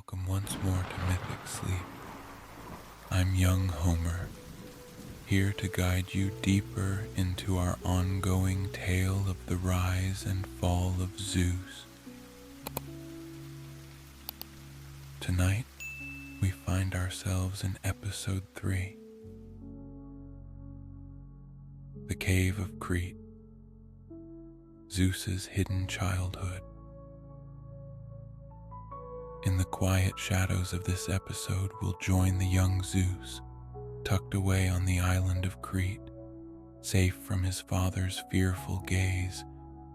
welcome once more to Mythic Sleep. I'm young Homer, here to guide you deeper into our ongoing tale of the rise and fall of Zeus. Tonight, we find ourselves in episode 3, the Cave of Crete, Zeus's hidden childhood. In the quiet shadows of this episode, we'll join the young Zeus, tucked away on the island of Crete, safe from his father's fearful gaze,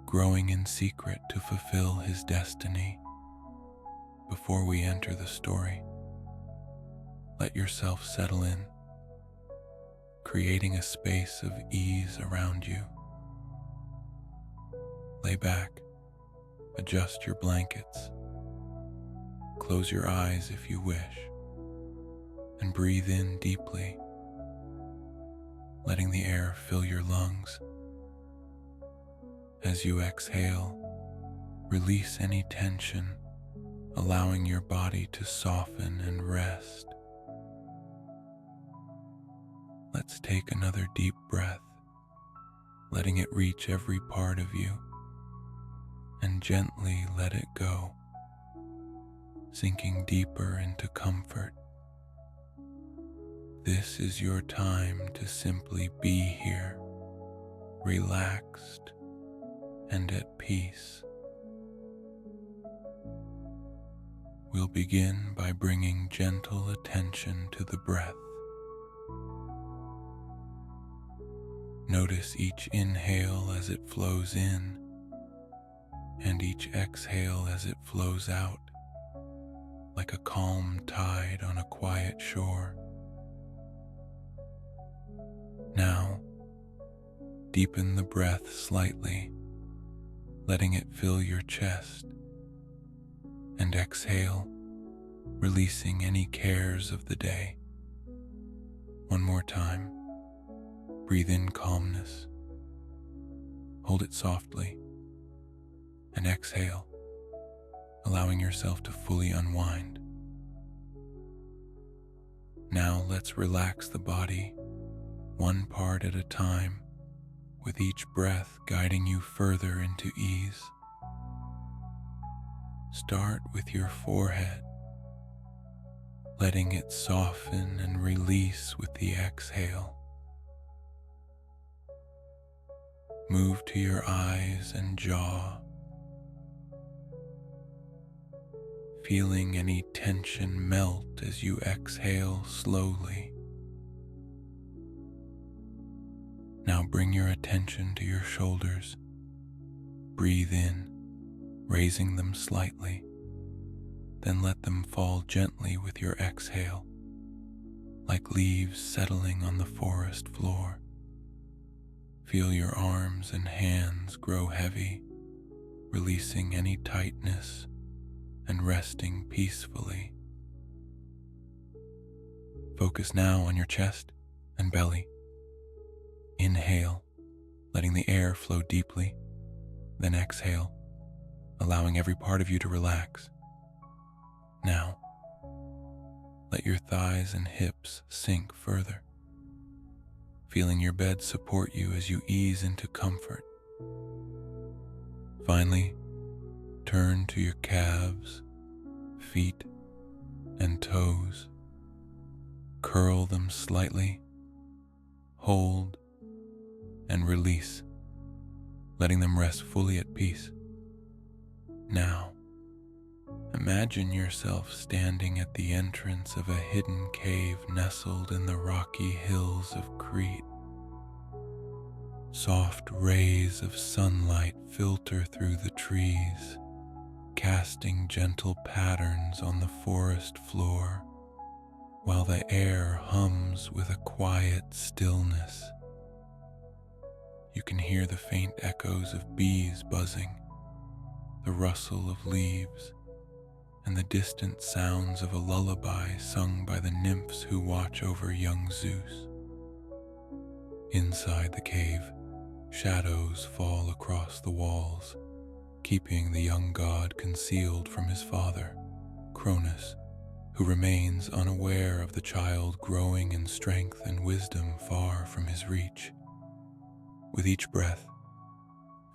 growing in secret to fulfill his destiny. Before we enter the story, let yourself settle in, creating a space of ease around you. Lay back, adjust your blankets, close your eyes if you wish, and breathe in deeply, letting the air fill your lungs. As you exhale, release any tension, allowing your body to soften and rest. Let's take another deep breath, letting it reach every part of you, and gently let it go, sinking deeper into comfort. This is your time to simply be here, relaxed and at peace. We'll begin by bringing gentle attention to the breath. Notice each inhale as it flows in, and each exhale as it flows out, like a calm tide on a quiet shore. Now, deepen the breath slightly, letting it fill your chest, and exhale, releasing any cares of the day. One more time, breathe in calmness, hold it softly, and exhale, allowing yourself to fully unwind. Now let's relax the body, one part at a time, with each breath guiding you further into ease. Start with your forehead, letting it soften and release with the exhale. Move to your eyes and jaw, feeling any tension melt as you exhale slowly. Now bring your attention to your shoulders. Breathe in, raising them slightly, then let them fall gently with your exhale, like leaves settling on the forest floor. Feel your arms and hands grow heavy, releasing any tightness and resting peacefully. Focus now on your chest and belly. Inhale, letting the air flow deeply, then exhale, allowing every part of you to relax. Now, let your thighs and hips sink further, feeling your bed support you as you ease into comfort. Finally, turn to your calves, feet, and toes. Curl them slightly, hold, and release, letting them rest fully at peace. Now, imagine yourself standing at the entrance of a hidden cave nestled in the rocky hills of Crete. Soft rays of sunlight filter through the trees, casting gentle patterns on the forest floor, while the air hums with a quiet stillness. You can hear the faint echoes of bees buzzing, the rustle of leaves, and the distant sounds of a lullaby sung by the nymphs who watch over young Zeus. Inside the cave, shadows fall across the walls, keeping the young god concealed from his father, Cronus, who remains unaware of the child growing in strength and wisdom far from his reach. With each breath,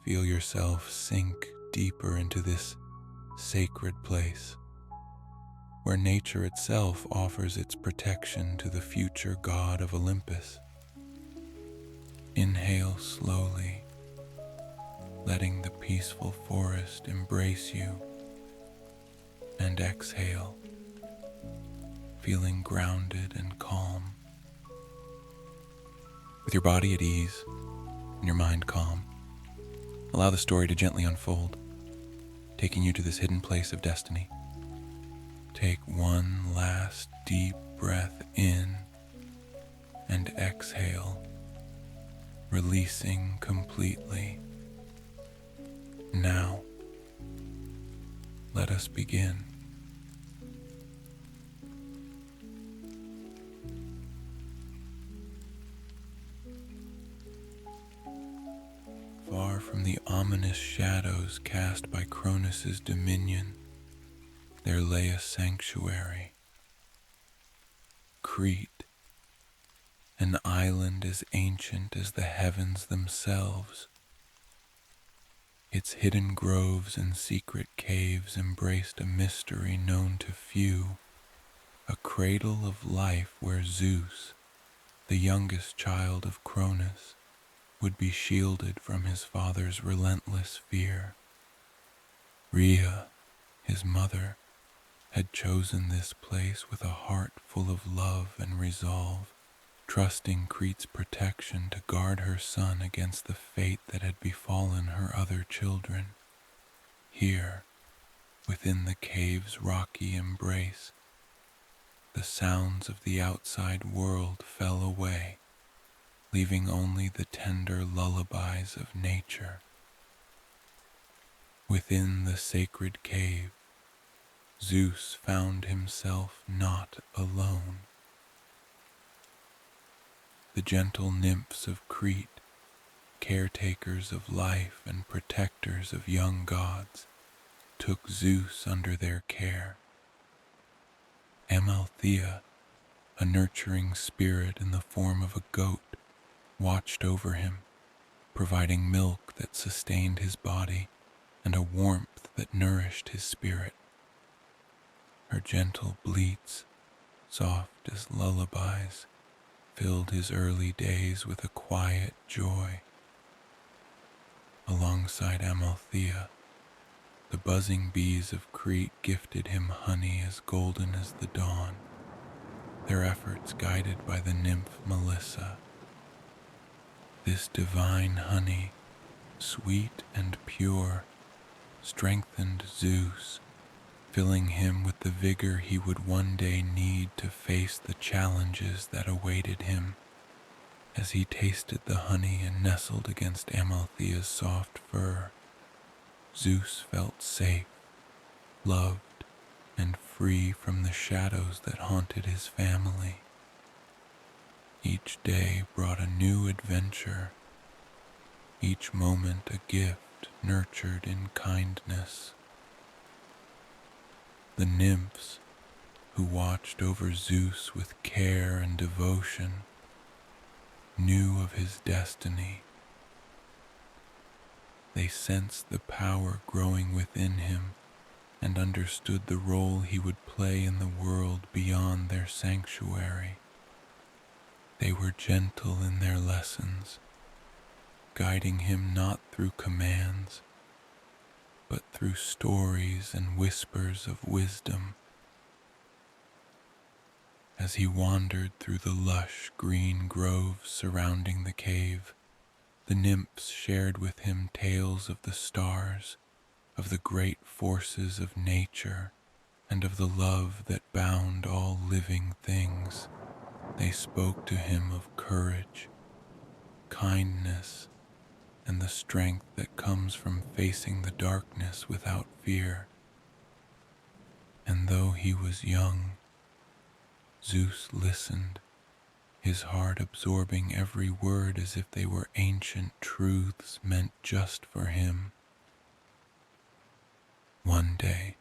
feel yourself sink deeper into this sacred place, where nature itself offers its protection to the future god of Olympus. Inhale slowly, letting the peaceful forest embrace you, and exhale, feeling grounded and calm. With your body at ease and your mind calm, allow the story to gently unfold, taking you to this hidden place of destiny. Take one last deep breath in and exhale, releasing completely. Now, let us begin. Far from the ominous shadows cast by Cronus's dominion, there lay a sanctuary, Crete, an island as ancient as the heavens themselves. Its hidden groves and secret caves embraced a mystery known to few, a cradle of life where Zeus, the youngest child of Cronus, would be shielded from his father's relentless fear. Rhea, his mother, had chosen this place with a heart full of love and resolve, trusting Crete's protection to guard her son against the fate that had befallen her other children. Here, within the cave's rocky embrace, the sounds of the outside world fell away, leaving only the tender lullabies of nature. Within the sacred cave, Zeus found himself not alone. The gentle nymphs of Crete, caretakers of life and protectors of young gods, took Zeus under their care. Amalthea, a nurturing spirit in the form of a goat, watched over him, providing milk that sustained his body and a warmth that nourished his spirit. Her gentle bleats, soft as lullabies, filled his early days with a quiet joy. Alongside Amalthea, the buzzing bees of Crete gifted him honey as golden as the dawn, their efforts guided by the nymph Melissa. This divine honey, sweet and pure, strengthened Zeus, filling him with the vigor he would one day need to face the challenges that awaited him. As he tasted the honey and nestled against Amalthea's soft fur, Zeus felt safe, loved, and free from the shadows that haunted his family. Each day brought a new adventure, each moment a gift nurtured in kindness. The nymphs, who watched over Zeus with care and devotion, knew of his destiny. They sensed the power growing within him and understood the role he would play in the world beyond their sanctuary. They were gentle in their lessons, guiding him not through commands, but through stories and whispers of wisdom. As he wandered through the lush green groves surrounding the cave, the nymphs shared with him tales of the stars, of the great forces of nature, and of the love that bound all living things. They spoke to him of courage, kindness, and the strength that comes from facing the darkness without fear. And though he was young, Zeus listened, his heart absorbing every word as if they were ancient truths meant just for him. One day,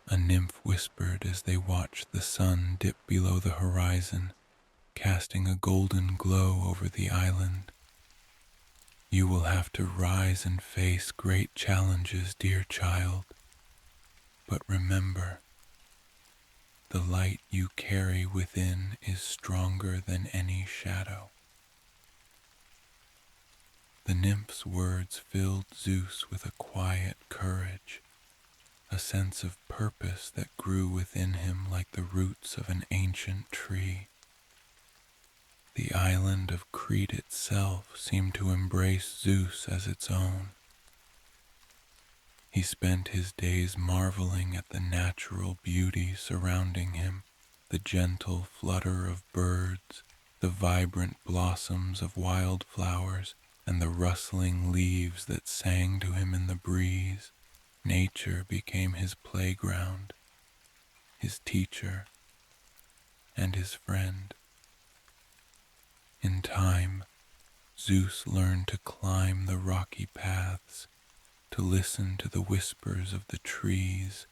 a nymph whispered as they watched the sun dip below the horizon, casting a golden glow over the island. You will have to rise and face great challenges, dear child, but remember, the light you carry within is stronger than any shadow. The nymph's words filled Zeus with a quiet courage, a sense of purpose that grew within him like the roots of an ancient tree. The island of Crete itself seemed to embrace Zeus as its own. He spent his days marveling at the natural beauty surrounding him, the gentle flutter of birds, the vibrant blossoms of wildflowers, and the rustling leaves that sang to him in the breeze. Nature became his playground, his teacher, and his friend. In time, Zeus learned to climb the rocky paths, to listen to the whispers of the trees,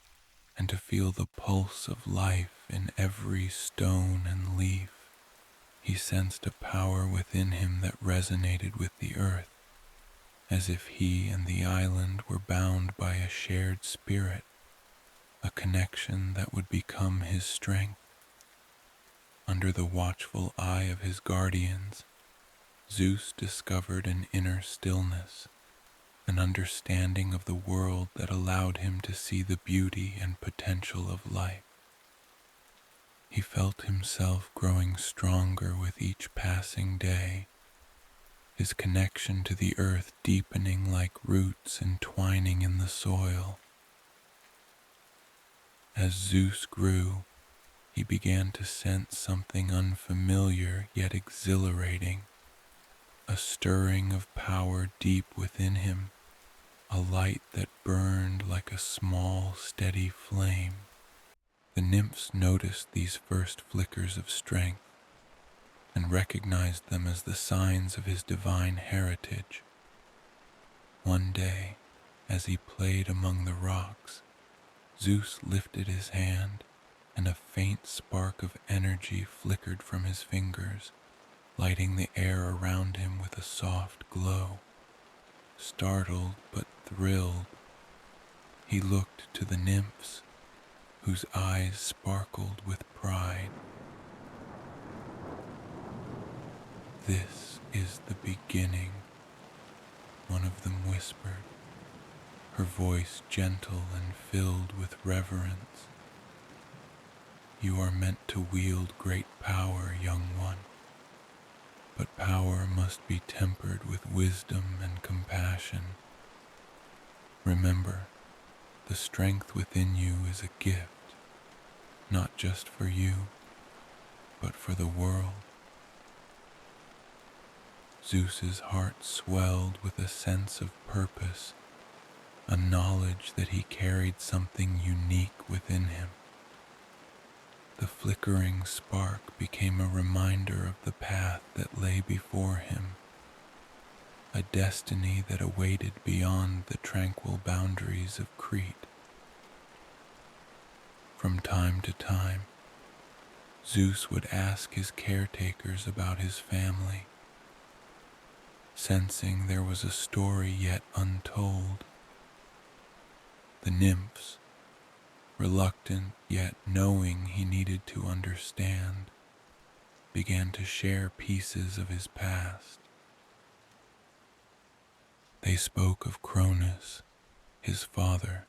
and to feel the pulse of life in every stone and leaf. He sensed a power within him that resonated with the earth, as if he and the island were bound by a shared spirit, a connection that would become his strength. Under the watchful eye of his guardians, Zeus discovered an inner stillness, an understanding of the world that allowed him to see the beauty and potential of life. He felt himself growing stronger with each passing day, his connection to the earth deepening like roots entwining in the soil. As Zeus grew, he began to sense something unfamiliar yet exhilarating, a stirring of power deep within him, a light that burned like a small, steady flame. The nymphs noticed these first flickers of strength and recognized them as the signs of his divine heritage. One day, as he played among the rocks, Zeus lifted his hand, and a faint spark of energy flickered from his fingers, lighting the air around him with a soft glow. Startled but thrilled, he looked to the nymphs, whose eyes sparkled with pride. "This is the beginning," one of them whispered, her voice gentle and filled with reverence. "You are meant to wield great power, young one, but power must be tempered with wisdom and compassion. Remember, the strength within you is a gift, not just for you, but for the world." Zeus's heart swelled with a sense of purpose, a knowledge that he carried something unique within him. The flickering spark became a reminder of the path that lay before him, a destiny that awaited beyond the tranquil boundaries of Crete. From time to time, Zeus would ask his caretakers about his family, sensing there was a story yet untold. The nymphs, reluctant yet knowing he needed to understand, began to share pieces of his past. They spoke of Cronus, his father,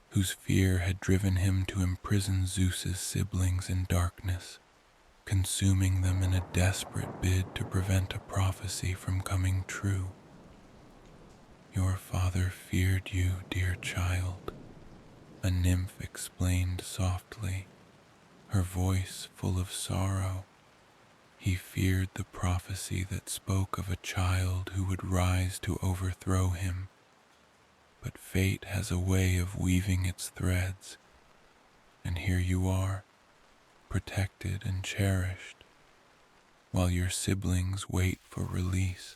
whose fear had driven him to imprison Zeus's siblings in darkness, consuming them in a desperate bid to prevent a prophecy from coming true. "Your father feared you, dear child," a nymph explained softly, her voice full of sorrow. "He feared the prophecy that spoke of a child who would rise to overthrow him. But fate has a way of weaving its threads, and here you are, protected and cherished, while your siblings wait for release."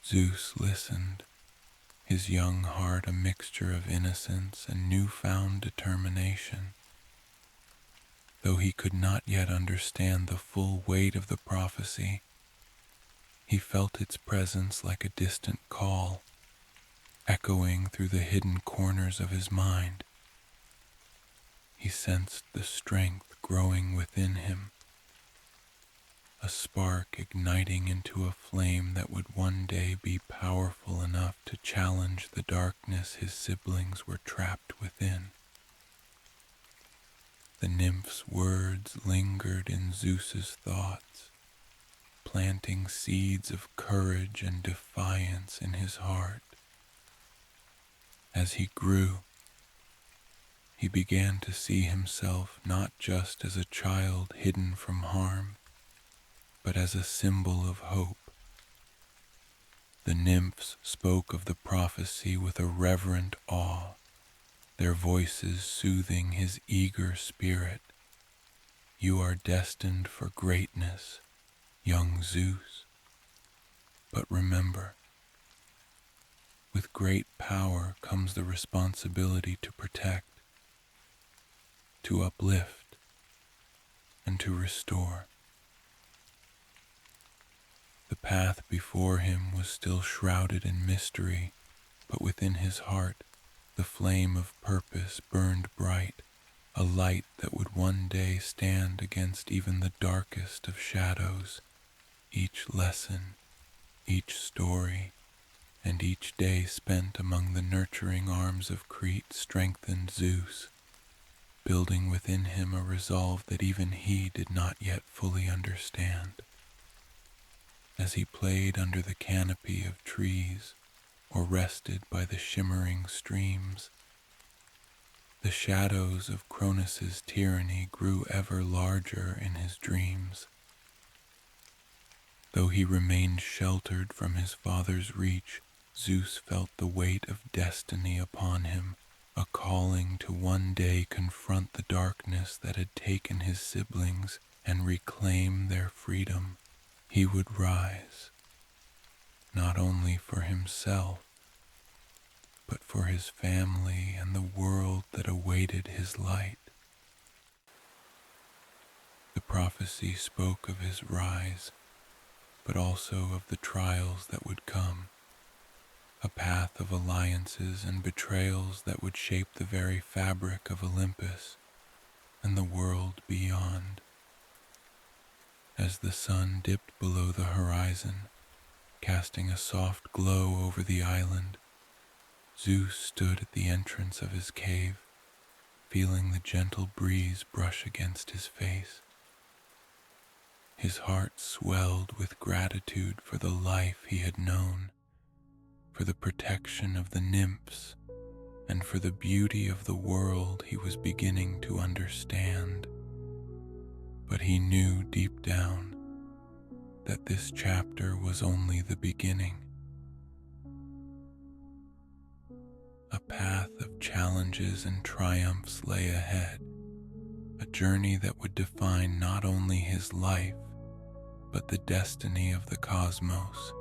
Zeus listened, his young heart a mixture of innocence and newfound determination. Though he could not yet understand the full weight of the prophecy, he felt its presence like a distant call, echoing through the hidden corners of his mind. He sensed the strength growing within him, a spark igniting into a flame that would one day be powerful enough to challenge the darkness his siblings were trapped within. The nymph's words lingered in Zeus's thoughts, planting seeds of courage and defiance in his heart. As he grew, he began to see himself not just as a child hidden from harm, but as a symbol of hope. The nymphs spoke of the prophecy with a reverent awe, their voices soothing his eager spirit. "You are destined for greatness, young Zeus. But remember, with great power comes the responsibility to protect, to uplift, and to restore." The path before him was still shrouded in mystery, but within his heart the flame of purpose burned bright, a light that would one day stand against even the darkest of shadows. Each lesson, each story, and each day spent among the nurturing arms of Crete strengthened Zeus, building within him a resolve that even he did not yet fully understand. As he played under the canopy of trees or rested by the shimmering streams, the shadows of Cronus's tyranny grew ever larger in his dreams. Though he remained sheltered from his father's reach, Zeus felt the weight of destiny upon him, a calling to one day confront the darkness that had taken his siblings and reclaim their freedom. He would rise, not only for himself, but for his family and the world that awaited his light. The prophecy spoke of his rise, but also of the trials that would come, a path of alliances and betrayals that would shape the very fabric of Olympus and the world beyond. As the sun dipped below the horizon, casting a soft glow over the island, Zeus stood at the entrance of his cave, feeling the gentle breeze brush against his face. His heart swelled with gratitude for the life he had known, for the protection of the nymphs, and for the beauty of the world he was beginning to understand. But he knew deep down that this chapter was only the beginning. A path of challenges and triumphs lay ahead, a journey that would define not only his life, but the destiny of the cosmos.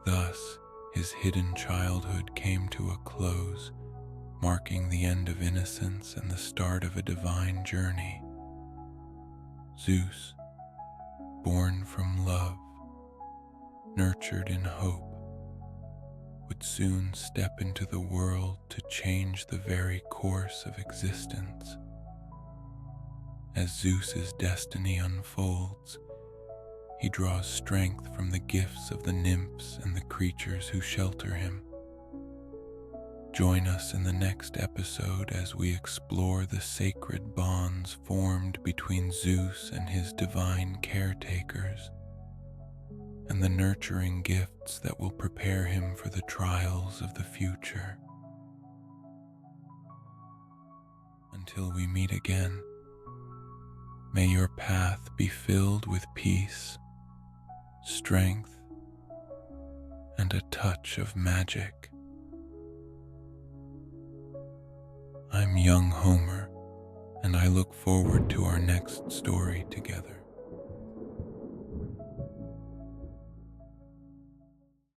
Thus, his hidden childhood came to a close, marking the end of innocence and the start of a divine journey. Zeus, born from love, nurtured in hope, would soon step into the world to change the very course of existence. As Zeus's destiny unfolds, he draws strength from the gifts of the nymphs and the creatures who shelter him. Join us in the next episode as we explore the sacred bonds formed between Zeus and his divine caretakers, and the nurturing gifts that will prepare him for the trials of the future. Until we meet again, may your path be filled with peace, strength, and a touch of magic. I'm young Homer, and I look forward to our next story together.